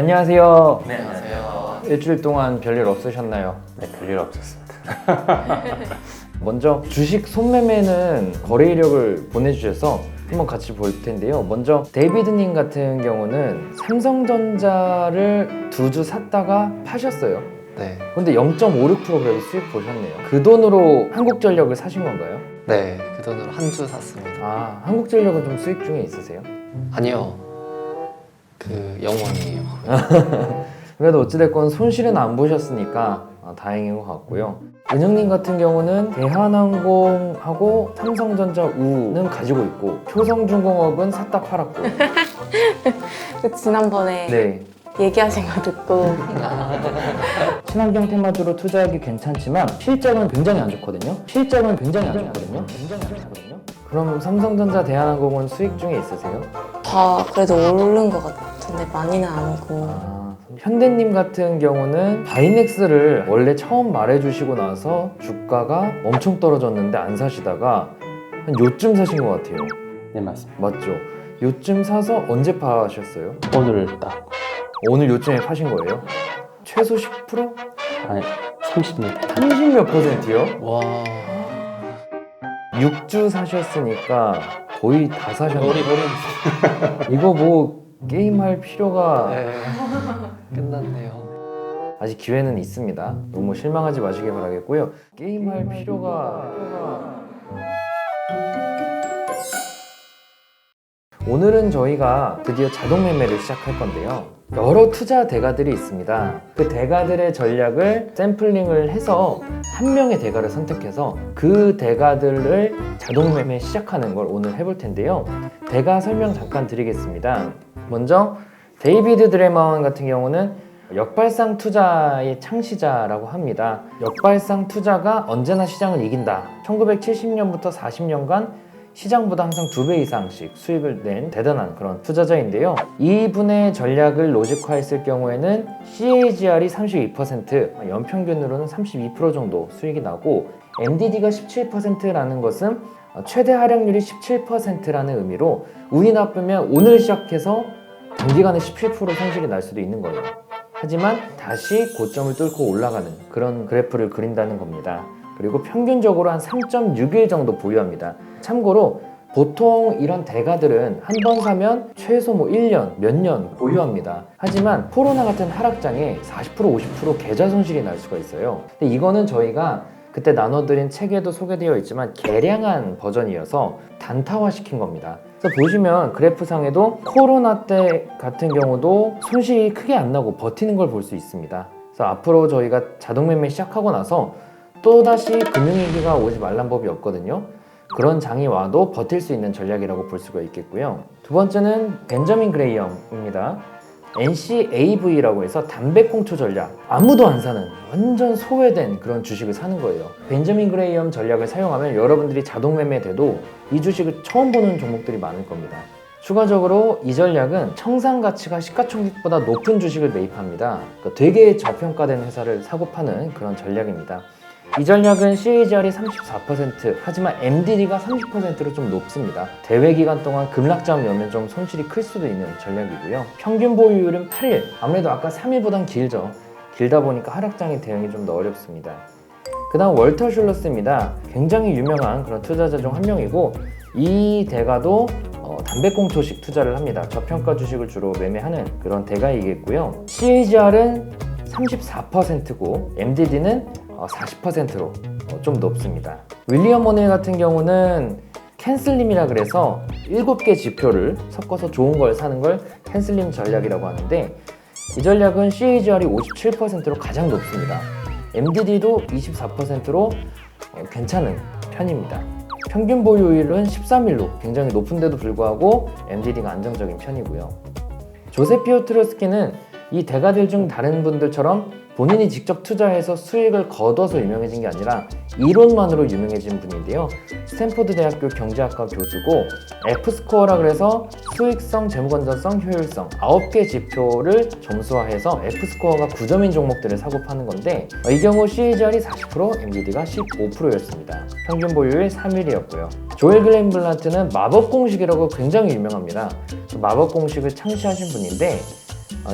안녕하세요. 네, 안녕하세요. 일주일 동안 별일 없으셨나요? 네, 별일 없었습니다. 먼저 주식 손매매는 거래 이력을 보내주셔서 한번 같이 볼 텐데요. 먼저 데이비드님 같은 경우는 삼성전자를 두 주 샀다가 파셨어요. 네, 근데 0.56% 그래도 수익 보셨네요. 그 돈으로 한국전력을 사신 건가요? 네, 그 돈으로 한 주 샀습니다. 아, 한국전력은 좀 수익 중에 있으세요? 아니요, 그 영원이에요. 그래도 어찌됐건 손실은 안 보셨으니까 다행인 것 같고요. 은영님 같은 경우는 대한항공하고 삼성전자 우는 가지고 있고 효성중공업은 샀다 팔았고. 그 지난번에 네. 얘기하신 거 듣고 친환경 테마주로 투자하기 괜찮지만 실적은 굉장히 안 좋거든요. 실적은 굉장히 안 좋거든요. 그럼 삼성전자 대한항공은 수익 중에 있으세요? 다 그래도 오른 것 같은데 많이는 아니고 현대님 같은 경우는 바이넥스를 원래 처음 말해주시고 나서 주가가 엄청 떨어졌는데 안 사시다가 한 요쯤 사신 것 같아요. 네, 맞습니다. 맞죠? 요쯤 사서 언제 파셨어요? 오늘 딱 오늘 요쯤에 파신 거예요? 최소 10%? 아니 30몇 30 몇 %요? 와, 6주 사셨으니까 거의 다 사셨네요. 머리. 이거 뭐 게임할 필요가 네, 끝났네요. 아직 기회는 있습니다. 너무 실망하지 마시길 바라겠고요. 게임할 필요가 오늘은 저희가 드디어 자동 매매를 시작할 건데요. 여러 투자 대가들이 있습니다. 그 대가들의 전략을 샘플링을 해서 한 명의 대가를 선택해서 그 대가들을 자동 매매 시작하는 걸 오늘 해볼 텐데요. 대가 설명 잠깐 드리겠습니다. 먼저 데이비드 드레먼 같은 경우는 역발상 투자의 창시자라고 합니다. 역발상 투자가 언제나 시장을 이긴다. 1970년부터 40년간 시장보다 항상 2배 이상씩 수익을 낸 대단한 그런 투자자인데요. 이분의 전략을 로직화했을 경우에는 CAGR이 32%, 연평균으로는 32% 정도 수익이 나고 MDD가 17%라는 것은 최대 하락률이 17%라는 의미로 운이 나쁘면 오늘 시작해서 단기간에 17% 손실이 날 수도 있는 거예요. 하지만 다시 고점을 뚫고 올라가는 그런 그래프를 그린다는 겁니다. 그리고 평균적으로 한 3.6일 정도 보유합니다. 참고로 보통 이런 대가들은 한 번 사면 최소 1년, 몇 년 보유합니다. 하지만 코로나 같은 하락장에 40%, 50% 계좌 손실이 날 수가 있어요. 근데 이거는 저희가 그때 나눠드린 책에도 소개되어 있지만 개량한 버전이어서 단타화시킨 겁니다. 그래서 보시면 그래프상에도 코로나 때 같은 경우도 손실이 크게 안 나고 버티는 걸 볼 수 있습니다. 그래서 앞으로 저희가 자동 매매 시작하고 나서 또다시 금융위기가 오지 말란 법이 없거든요. 그런 장이 와도 버틸 수 있는 전략이라고 볼 수가 있겠고요. 두 번째는 벤저민 그레이엄입니다. NCAV라고 해서 담배꽁초 전략. 아무도 안 사는 완전 소외된 그런 주식을 사는 거예요. 벤저민 그레이엄 전략을 사용하면 여러분들이 자동 매매돼도 이 주식을 처음 보는 종목들이 많을 겁니다. 추가적으로 이 전략은 청산 가치가 시가총액보다 높은 주식을 매입합니다. 그러니까 되게 저평가된 회사를 사고 파는 그런 전략입니다. 이 전략은 CAGR이 34% 하지만 MDD가 30%로 좀 높습니다. 대회 기간 동안 급락장이 오면 좀 손실이 클 수도 있는 전략이고요. 평균 보유율은 8일. 아무래도 아까 3일보단 길죠. 길다 보니까 하락장의 대응이 좀 더 어렵습니다. 그 다음 월터 슐러스입니다. 굉장히 유명한 그런 투자자 중 한 명이고 이 대가도 담배꽁초식 투자를 합니다. 저평가 주식을 주로 매매하는 그런 대가이겠고요. CAGR은 34%고 MDD는 40%로 좀 높습니다. 윌리엄 모넬 같은 경우는 캔슬림이라 그래서 7개 지표를 섞어서 좋은 걸 사는 걸 캔슬림 전략이라고 하는데 이 전략은 CAGR이 57%로 가장 높습니다. MDD도 24%로 괜찮은 편입니다. 평균 보유율은 13일로 굉장히 높은데도 불구하고 MDD가 안정적인 편이고요. 조세 피오트로스키는 이 대가들 중 다른 분들처럼 본인이 직접 투자해서 수익을 거둬서 유명해진 게 아니라 이론만으로 유명해진 분인데요. 스탠포드 대학교 경제학과 교수고 F스코어라 그래서 수익성, 재무건전성, 효율성 9개 지표를 점수화해서 F스코어가 9점인 종목들을 사고 파는 건데 이 경우 CAGR이 40%, MDD가 15%였습니다. 평균 보유율 3일이었고요. 조엘 글렌블란트는 마법 공식이라고 굉장히 유명합니다. 마법 공식을 창시하신 분인데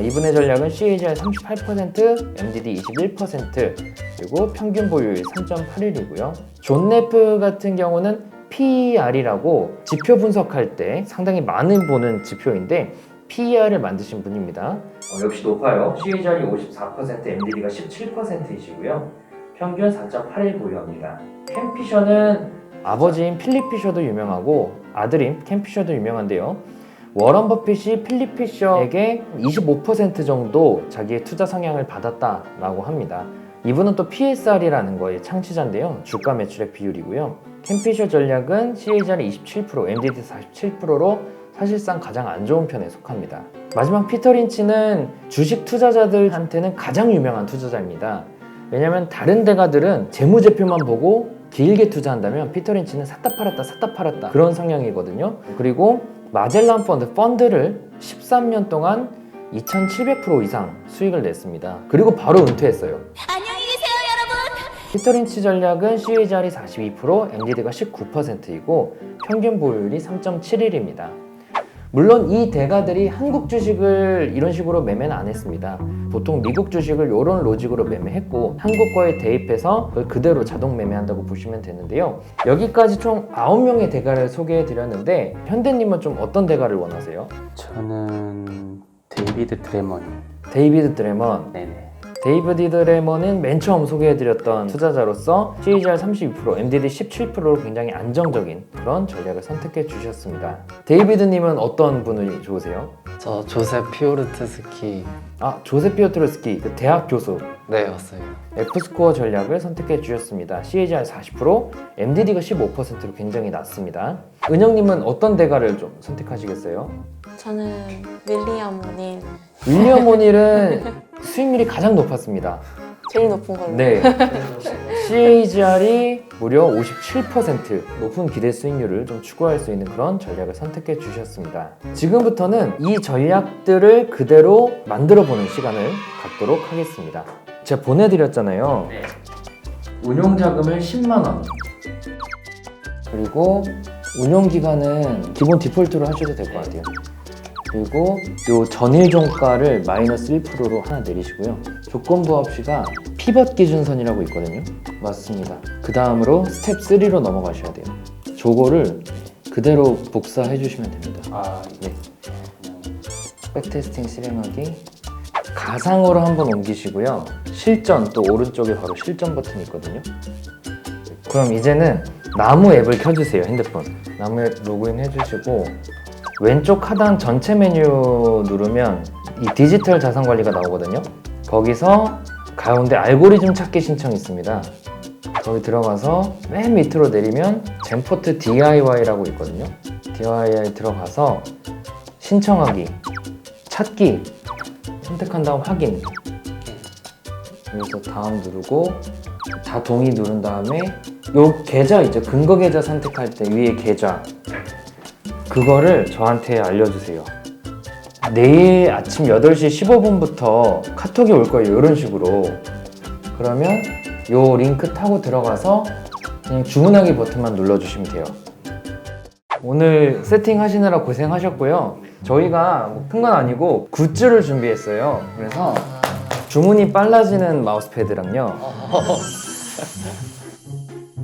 이분의 전략은 CAGR 38%, MDD 21%, 그리고 평균 보유율 3.81이고요. 존 네프 같은 경우는 PER이라고 지표 분석할 때 상당히 많은 보는 지표인데 PER을 만드신 분입니다. 역시 높아요. CAGR이 54%, MDD가 17%이시고요. 평균 4.81 보유합니다. 캠 피셔는 아버지인 필립 피셔도 유명하고 아들인 캠 피셔도 유명한데요. 워런 버핏이 필립 피셔에게 25% 정도 자기의 투자 성향을 받았다라고 합니다. 이분은 또 PSR이라는 거의 창시자인데요. 주가 매출액 비율이고요. 캠 피셔 전략은 CAGR이 27%, MDD 47%로 사실상 가장 안 좋은 편에 속합니다. 마지막 피터 린치는 주식 투자자들한테는 가장 유명한 투자자입니다. 왜냐하면 다른 대가들은 재무제표만 보고 길게 투자한다면 피터 린치는 샀다 팔았다 그런 성향이거든요. 그리고 마젤란 펀드를 13년 동안 2,700% 이상 수익을 냈습니다. 그리고 바로 은퇴했어요. 안녕히 계세요, 여러분. 피터 린치 전략은 CAGR이 42%, MDD가 19%이고 평균 보유율이 3.71입니다. 물론 이 대가들이 한국 주식을 이런 식으로 매매는 안 했습니다. 보통 미국 주식을 이런 로직으로 매매했고 한국 거에 대입해서 그걸 그대로 자동 매매한다고 보시면 되는데요. 여기까지 총 9명의 대가를 소개해 드렸는데 현대님은 좀 어떤 대가를 원하세요? 저는 데이비드 드레먼이. 데이비드 드레먼. 네네. 데이비드 드레먼은 맨 처음 소개해드렸던 투자자로서 CAGR 32%, MDD 17%로 굉장히 안정적인 그런 전략을 선택해 주셨습니다. 데이비드님은 어떤 분이 좋으세요? 저 조셉 피오르트스키. 조세 피오트르스키, 그 대학 교수. 네, 맞습니다. F스코어 전략을 선택해 주셨습니다. CAGR 40%, MDD가 15%로 굉장히 낮습니다. 은영님은 어떤 대가를 좀 선택하시겠어요? 저는 윌리엄 모닌 윌리엄 오닐은 수익률이 가장 높았습니다. 제일 높은 걸로. 네. CAGR이 무려 57% 높은 기대 수익률을 좀 추구할 수 있는 그런 전략을 선택해 주셨습니다. 지금부터는 이 전략들을 그대로 만들어 보는 시간을 갖도록 하겠습니다. 제가 보내드렸잖아요. 운용 자금을 10만 원. 그리고 운용 기간은 기본 디폴트로 하셔도 될 것 같아요. 그리고 요 전일 종가를 마이너스 1%로 하나 내리시고요. 조건부 없이가 피벗 기준선이라고 있거든요. 맞습니다. 그 다음으로 스텝 3로 넘어가셔야 돼요. 저거를 그대로 복사해 주시면 됩니다. 네. 백테스팅 실행하기. 가상으로 한번 옮기시고요. 실전, 또 오른쪽에 바로 실전 버튼이 있거든요. 그럼 이제는 나무 앱을 켜주세요. 핸드폰. 나무 앱 로그인 해주시고 왼쪽 하단 전체 메뉴 누르면 이 디지털 자산 관리가 나오거든요. 거기서 가운데 알고리즘 찾기 신청 있습니다. 거기 들어가서 맨 밑으로 내리면 젠포트 DIY라고 있거든요. DIY 들어가서 신청하기, 찾기 선택한 다음 확인. 여기서 다음 누르고 다 동의 누른 다음에 요 계좌 있죠. 근거 계좌 선택할 때 위에 계좌 그거를 저한테 알려주세요. 내일 아침 8시 15분부터 카톡이 올 거예요. 이런 식으로. 그러면 요 링크 타고 들어가서 그냥 주문하기 버튼만 눌러주시면 돼요. 오늘 세팅하시느라 고생하셨고요. 저희가 뭐 큰 건 아니고 굿즈를 준비했어요. 그래서 주문이 빨라지는 마우스패드랑요.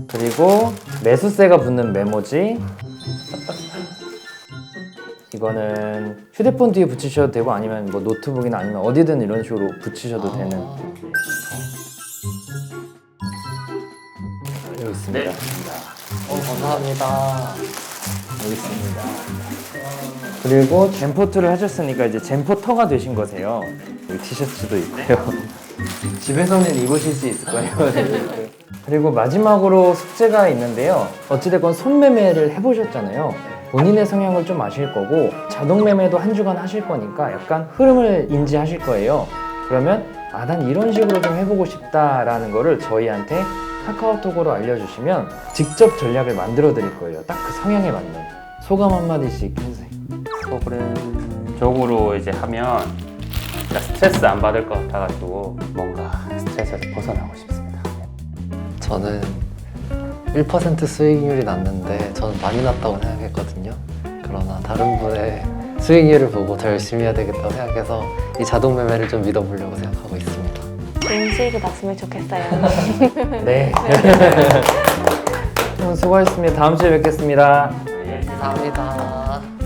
그리고 매수세가 붙는 메모지. 이거는 휴대폰 뒤에 붙이셔도 되고 아니면 뭐 노트북이나 아니면 어디든 이런 식으로 붙이셔도 되는. 여기 있습니다. 감사합니다. 여기 있습니다. 그리고 젠포트를 하셨으니까 이제 젠포터가 되신 거세요. 여기 티셔츠도 있고요. 집에서는 입으실 수 있을 거예요. 그리고 마지막으로 숙제가 있는데요. 어찌됐건 손매매를 해보셨잖아요. 본인의 성향을 좀 아실 거고 자동 매매도 한 주간 하실 거니까 약간 흐름을 인지하실 거예요. 그러면 난 이런 식으로 좀 해보고 싶다라는 거를 저희한테 카카오톡으로 알려주시면 직접 전략을 만들어 드릴 거예요. 딱 그 성향에 맞는. 소감 한마디씩 해주세요. 소그룹적으로 이제 하면 진짜 스트레스 안 받을 것 같아가지고 뭔가 스트레스에서 벗어나고 싶습니다. 저는 1% 수익률이 났는데 저는 많이 났다고 생각했거든요. 그러나 다른 분의 수익률을 보고 더 열심히 해야 되겠다고 생각해서 이 자동 매매를 좀 믿어보려고 생각하고 있습니다. 좋은 수익이 났으면 좋겠어요. 네. 수고하셨습니다. 다음 주에 뵙겠습니다. 감사합니다.